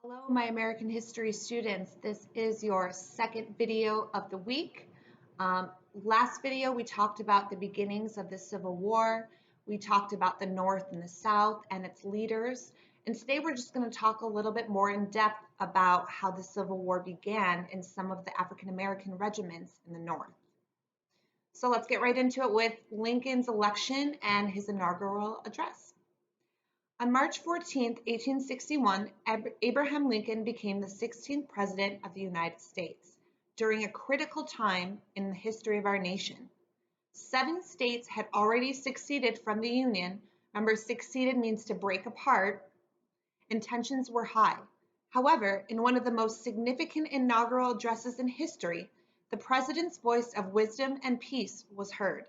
Hello, my American history students. This is your second video of the week. Last video, we talked about the beginnings of the Civil War. We talked about the North and the South and its leaders. And today we're just going to talk a little bit more in depth about how the Civil War began in some of the African American regiments in the North. So let's get right into it with Lincoln's election and his inaugural address. On March 14, 1861, Abraham Lincoln became the 16th President of the United States during a critical time in the history of our nation. 7 states had already seceded from the Union. Remember, seceded means to break apart, and tensions were high. However, in one of the most significant inaugural addresses in history, the President's voice of wisdom and peace was heard.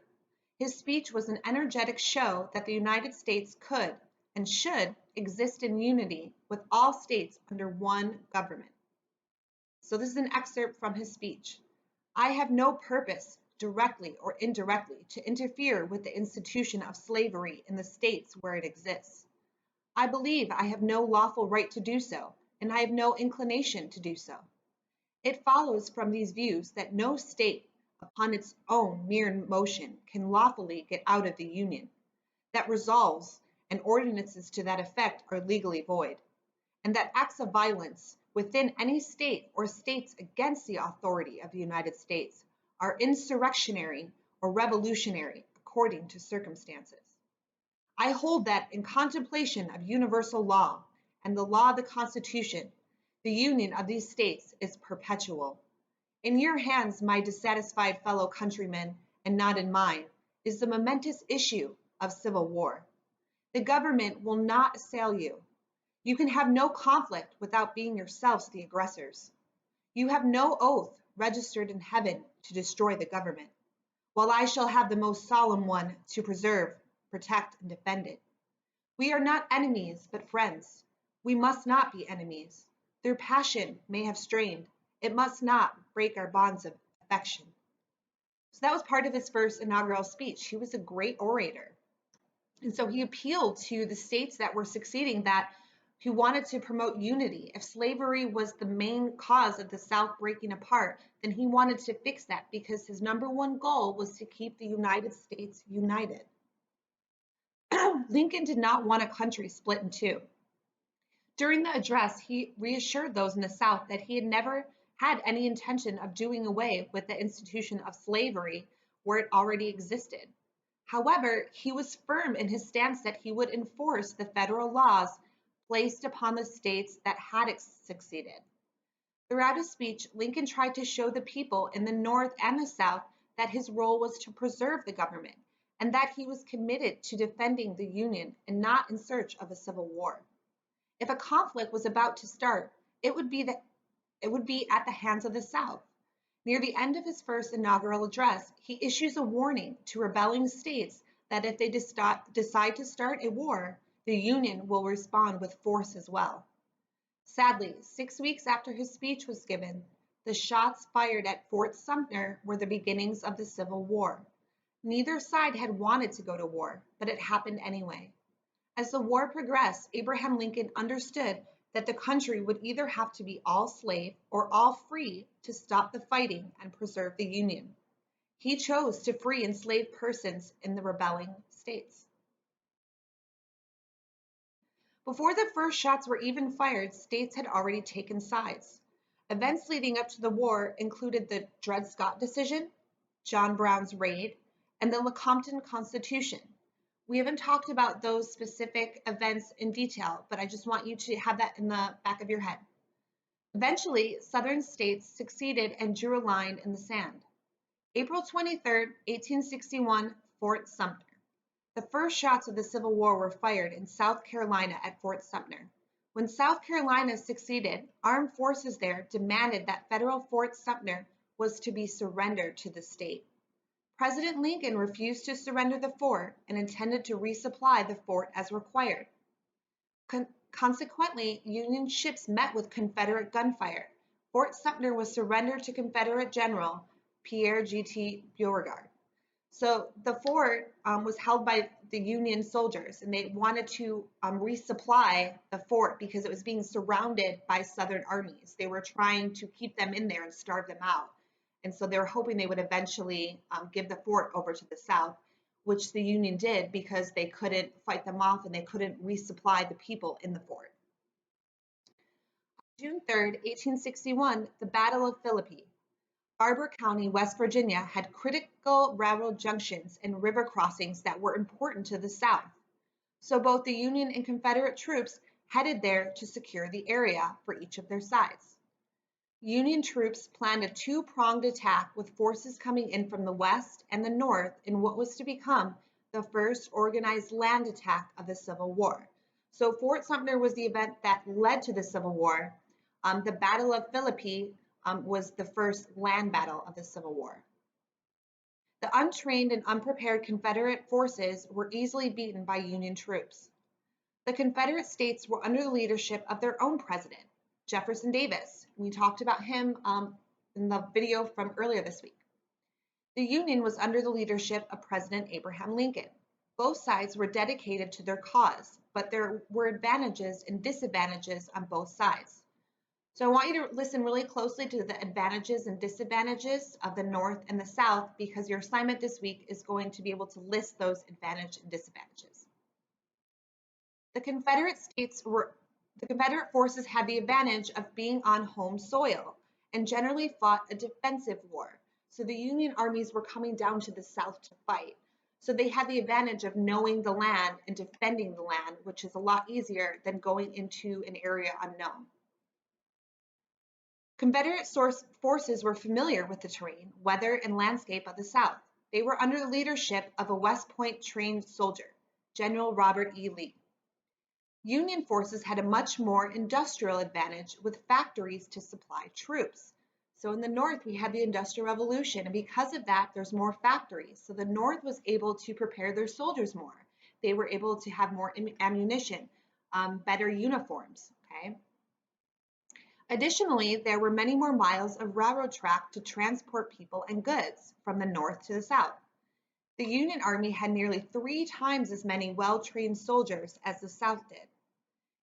His speech was an energetic show that the United States could and should exist in unity with all states under one government. So this is an excerpt from his speech. I have no purpose, directly or indirectly, to interfere with the institution of slavery in the states where it exists. I believe I have no lawful right to do so, and I have no inclination to do so. It follows from these views that no state, upon its own mere motion, can lawfully get out of the Union, that resolves and ordinances to that effect are legally void, and that acts of violence within any state or states against the authority of the United States are insurrectionary or revolutionary according to circumstances. I hold that in contemplation of universal law and the law of the Constitution, the union of these states is perpetual. In your hands, my dissatisfied fellow countrymen, and not in mine, is the momentous issue of civil war. The government will not assail you. You can have no conflict without being yourselves the aggressors. You have no oath registered in heaven to destroy the government, while I shall have the most solemn one to preserve, protect, and defend it. We are not enemies, but friends. We must not be enemies. Their passion may have strained. It must not break our bonds of affection. So that was part of his first inaugural speech. He was a great orator. And so he appealed to the states that were succeeding that he wanted to promote unity. If slavery was the main cause of the South breaking apart, then he wanted to fix that because his number one goal was to keep the United States united. Lincoln did not want a country split in two. During the address, he reassured those in the South that he had never had any intention of doing away with the institution of slavery where it already existed. However, he was firm in his stance that he would enforce the federal laws placed upon the states that had succeeded. Throughout his speech, Lincoln tried to show the people in the North and the South that his role was to preserve the government and that he was committed to defending the Union and not in search of a civil war. If a conflict was about to start, it would be at the hands of the South. Near the end of his first inaugural address, he issues a warning to rebelling states that if they decide to start a war, the Union will respond with force as well. Sadly, 6 weeks after his speech was given, the shots fired at Fort Sumter were the beginnings of the Civil War. Neither side had wanted to go to war, but it happened anyway. As the war progressed, Abraham Lincoln understood that the country would either have to be all slave or all free to stop the fighting and preserve the Union. He chose to free enslaved persons in the rebelling states. Before the first shots were even fired, states had already taken sides. Events leading up to the war included the Dred Scott decision, John Brown's raid, and the Lecompton Constitution. We haven't talked about those specific events in detail, but I just want you to have that in the back of your head. Eventually, Southern states succeeded and drew a line in the sand. April 23, 1861, Fort Sumter. The first shots of the Civil War were fired in South Carolina at Fort Sumter. When South Carolina succeeded, armed forces there demanded that federal Fort Sumter was to be surrendered to the state. President Lincoln refused to surrender the fort and intended to resupply the fort as required. Consequently, Union ships met with Confederate gunfire. Fort Sumter was surrendered to Confederate General Pierre G.T. Beauregard. So the fort was held by the Union soldiers, and they wanted to resupply the fort because it was being surrounded by Southern armies. They were trying to keep them in there and starve them out. And so they were hoping they would eventually give the fort over to the South, which the Union did because they couldn't fight them off and they couldn't resupply the people in the fort. June 3rd, 1861, the Battle of Philippi. Barber County, West Virginia had critical railroad junctions and river crossings that were important to the South. So both the Union and Confederate troops headed there to secure the area for each of their sides. Union troops planned a two-pronged attack with forces coming in from the west and the north in what was to become the first organized land attack of the Civil War. So Fort Sumter was the event that led to the Civil War. The Battle of Philippi was the first land battle of the Civil War. The untrained and unprepared Confederate forces were easily beaten by Union troops. The Confederate States were under the leadership of their own president, Jefferson Davis. We talked about him in the video from earlier this week. The Union was under the leadership of President Abraham Lincoln. Both sides were dedicated to their cause, but there were advantages and disadvantages on both sides. So I want you to listen really closely to the advantages and disadvantages of the North and the South because your assignment this week is going to be able to list those advantages and disadvantages. The Confederate forces had the advantage of being on home soil and generally fought a defensive war. So the Union armies were coming down to the South to fight. So they had the advantage of knowing the land and defending the land, which is a lot easier than going into an area unknown. Confederate forces were familiar with the terrain, weather, and landscape of the South. They were under the leadership of a West Point trained soldier, General Robert E. Lee. Union forces had a much more industrial advantage with factories to supply troops. So in the North, we had the Industrial Revolution, and because of that, there's more factories. So the North was able to prepare their soldiers more. They were able to have more ammunition, better uniforms, okay? Additionally, there were many more miles of railroad track to transport people and goods from the North to the South. The Union Army had nearly 3 times as many well-trained soldiers as the South did.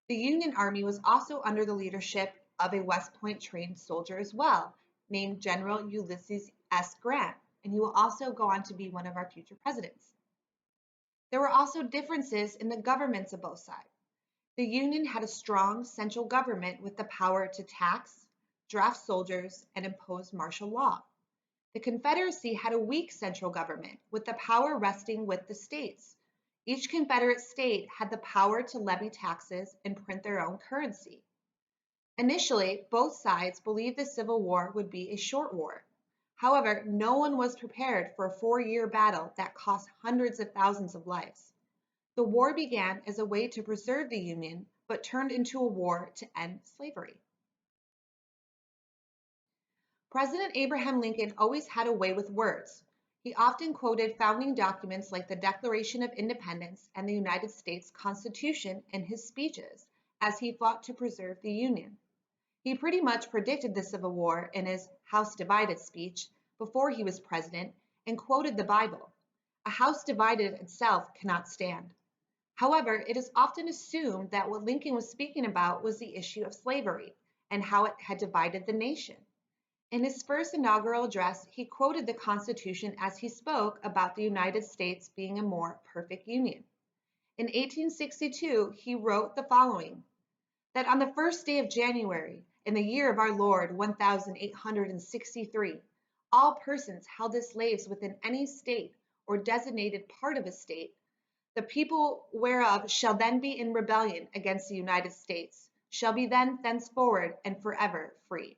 The Union Army was also under the leadership of a West Point trained soldier as well, named General Ulysses S. Grant, and he will also go on to be one of our future presidents. There were also differences in the governments of both sides. The Union had a strong central government with the power to tax, draft soldiers, and impose martial law. The Confederacy had a weak central government with the power resting with the states. Each Confederate state had the power to levy taxes and print their own currency. Initially, both sides believed the Civil War would be a short war. However, no one was prepared for a 4-year battle that cost hundreds of thousands of lives. The war began as a way to preserve the Union, but turned into a war to end slavery. President Abraham Lincoln always had a way with words. He often quoted founding documents like the Declaration of Independence and the United States Constitution in his speeches as he fought to preserve the Union. He pretty much predicted the Civil War in his House Divided speech before he was president and quoted the Bible. A house divided itself cannot stand. However, it is often assumed that what Lincoln was speaking about was the issue of slavery and how it had divided the nation. In his first inaugural address, he quoted the Constitution as he spoke about the United States being a more perfect union. In 1862, he wrote the following, that on the first day of January, in the year of our Lord 1863, all persons held as slaves within any state or designated part of a state, the people whereof shall then be in rebellion against the United States, shall be then thenceforward and forever free.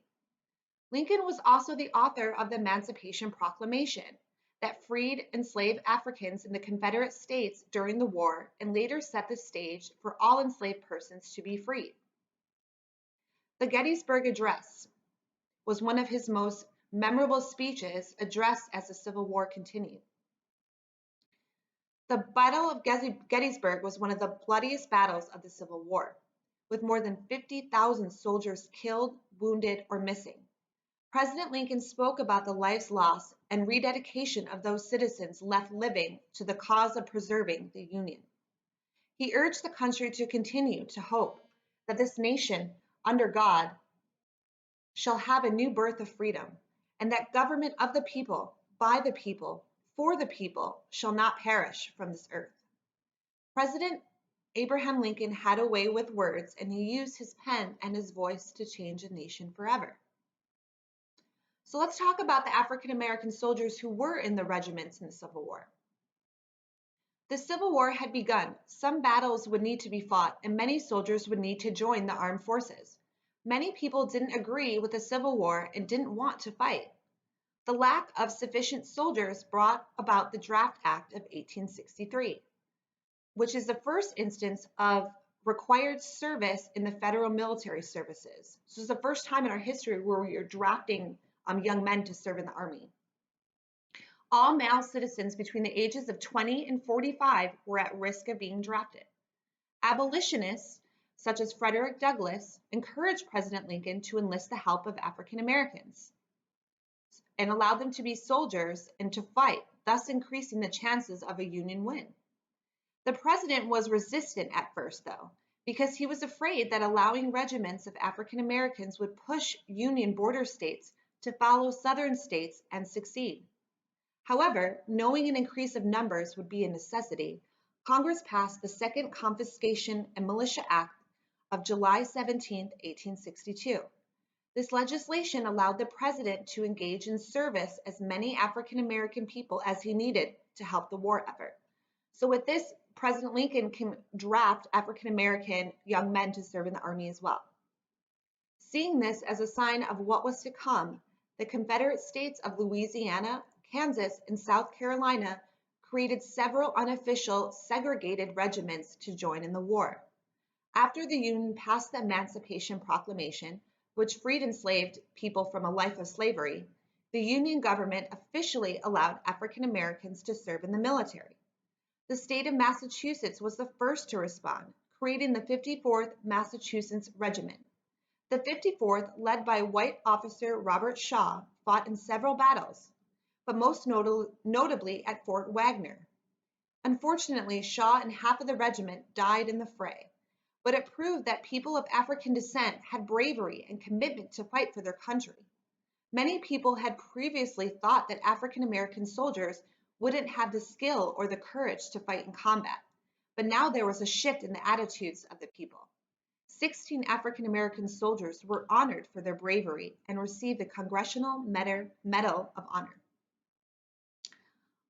Lincoln was also the author of the Emancipation Proclamation that freed enslaved Africans in the Confederate States during the war and later set the stage for all enslaved persons to be freed. The Gettysburg Address was one of his most memorable speeches addressed as the Civil War continued. The Battle of Gettysburg was one of the bloodiest battles of the Civil War, with more than 50,000 soldiers killed, wounded, or missing. President Lincoln spoke about the lives lost and rededication of those citizens left living to the cause of preserving the Union. He urged the country to continue to hope that this nation, under God, shall have a new birth of freedom, and that government of the people, by the people, for the people, shall not perish from this earth. President Abraham Lincoln had a way with words, and he used his pen and his voice to change a nation forever. So let's talk about the African American soldiers who were in the regiments in the Civil War. The Civil War had begun. Some battles would need to be fought, and many soldiers would need to join the armed forces. Many people didn't agree with the Civil War and didn't want to fight. The lack of sufficient soldiers brought about the Draft Act of 1863, which is the first instance of required service in the federal military services. So it's the first time in our history where we are drafting young men to serve in the Army. All male citizens between the ages of 20 and 45 were at risk of being drafted. Abolitionists, such as Frederick Douglass, encouraged President Lincoln to enlist the help of African Americans and allowed them to be soldiers and to fight, thus increasing the chances of a Union win. The president was resistant at first, though, because he was afraid that allowing regiments of African Americans would push Union border states to follow Southern states and succeed. However, knowing an increase of numbers would be a necessity, Congress passed the Second Confiscation and Militia Act of July 17, 1862. This legislation allowed the president to engage in service as many African American people as he needed to help the war effort. So with this, President Lincoln can draft African American young men to serve in the Army as well. Seeing this as a sign of what was to come, the Confederate states of Louisiana, Kansas, and South Carolina created several unofficial segregated regiments to join in the war. After the Union passed the Emancipation Proclamation, which freed enslaved people from a life of slavery, the Union government officially allowed African Americans to serve in the military. The state of Massachusetts was the first to respond, creating the 54th Massachusetts Regiment. The 54th, led by white officer Robert Shaw, fought in several battles, but most notably at Fort Wagner. Unfortunately, Shaw and half of the regiment died in the fray, but it proved that people of African descent had bravery and commitment to fight for their country. Many people had previously thought that African American soldiers wouldn't have the skill or the courage to fight in combat, but now there was a shift in the attitudes of the people. 16 African American soldiers were honored for their bravery and received the Congressional Medal of Honor.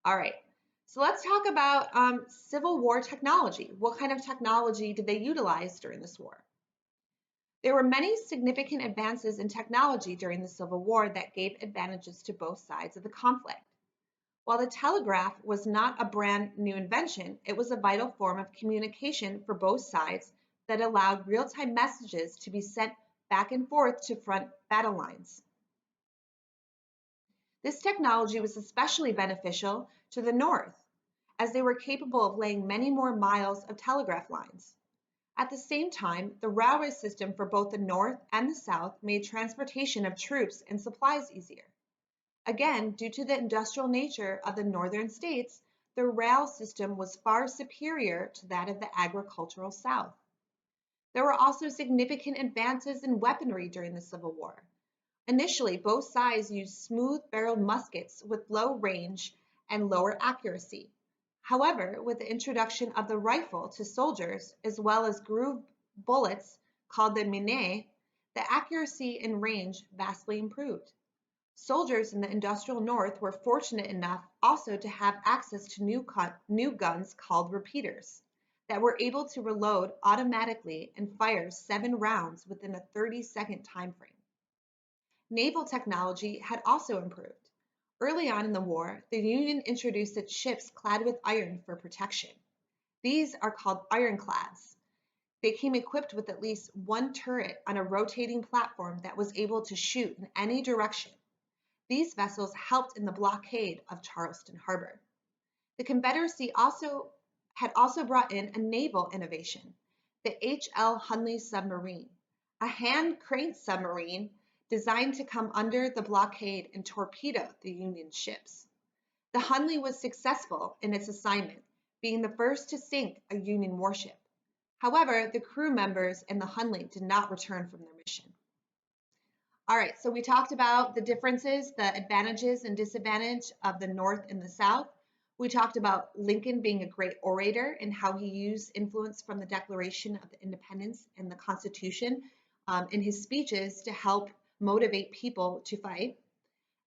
All right, so let's talk about Civil War technology. What kind of technology did they utilize during this war? There were many significant advances in technology during the Civil War that gave advantages to both sides of the conflict. While the telegraph was not a brand new invention, it was a vital form of communication for both sides that allowed real-time messages to be sent back and forth to front battle lines. This technology was especially beneficial to the North, as they were capable of laying many more miles of telegraph lines. At the same time, the railway system for both the North and the South made transportation of troops and supplies easier. Again, due to the industrial nature of the northern states, the rail system was far superior to that of the agricultural South. There were also significant advances in weaponry during the Civil War. Initially, both sides used smooth-barreled muskets with low range and lower accuracy. However, with the introduction of the rifle to soldiers, as well as grooved bullets called the minet, the accuracy and range vastly improved. Soldiers in the industrial North were fortunate enough also to have access to new guns called repeaters that were able to reload automatically and fire 7 rounds within a 30-second time frame. Naval technology had also improved. Early on in the war, the Union introduced its ships clad with iron for protection. These are called ironclads. They came equipped with at least one turret on a rotating platform that was able to shoot in any direction. These vessels helped in the blockade of Charleston Harbor. The Confederacy had also brought in a naval innovation, the H.L. Hunley submarine, a hand-cranked submarine designed to come under the blockade and torpedo the Union ships. The Hunley was successful in its assignment, being the first to sink a Union warship. However, the crew members in the Hunley did not return from their mission. All right, so we talked about the differences, the advantages and disadvantages of the North and the South. We talked about Lincoln being a great orator and how he used influence from the Declaration of Independence and the Constitution in his speeches to help motivate people to fight.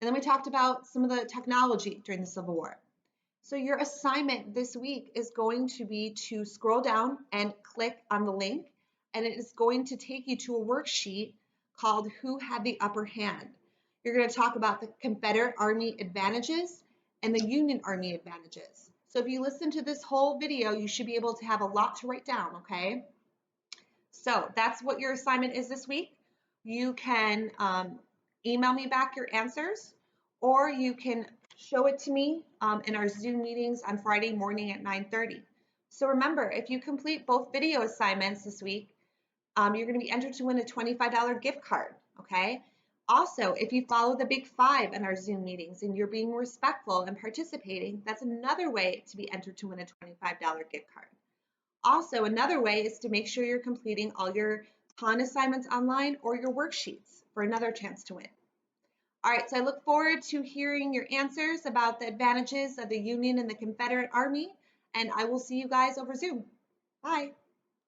And then we talked about some of the technology during the Civil War. So your assignment this week is going to be to scroll down and click on the link, and it is going to take you to a worksheet called Who Had the Upper Hand. You're going to talk about the Confederate Army advantages and the Union Army advantages. So if you listen to this whole video, you should be able to have a lot to write down, okay? So that's what your assignment is this week. You can email me back your answers, or you can show it to me in our Zoom meetings on Friday morning at 9:30. So remember, if you complete both video assignments this week, you're going to be entered to win a $25 gift card, okay? Also, if you follow the Big Five in our Zoom meetings and you're being respectful and participating, that's another way to be entered to win a $25 gift card. Also, another way is to make sure you're completing all your con assignments online or your worksheets for another chance to win. All right, so I look forward to hearing your answers about the advantages of the Union and the Confederate Army, and I will see you guys over Zoom. Bye.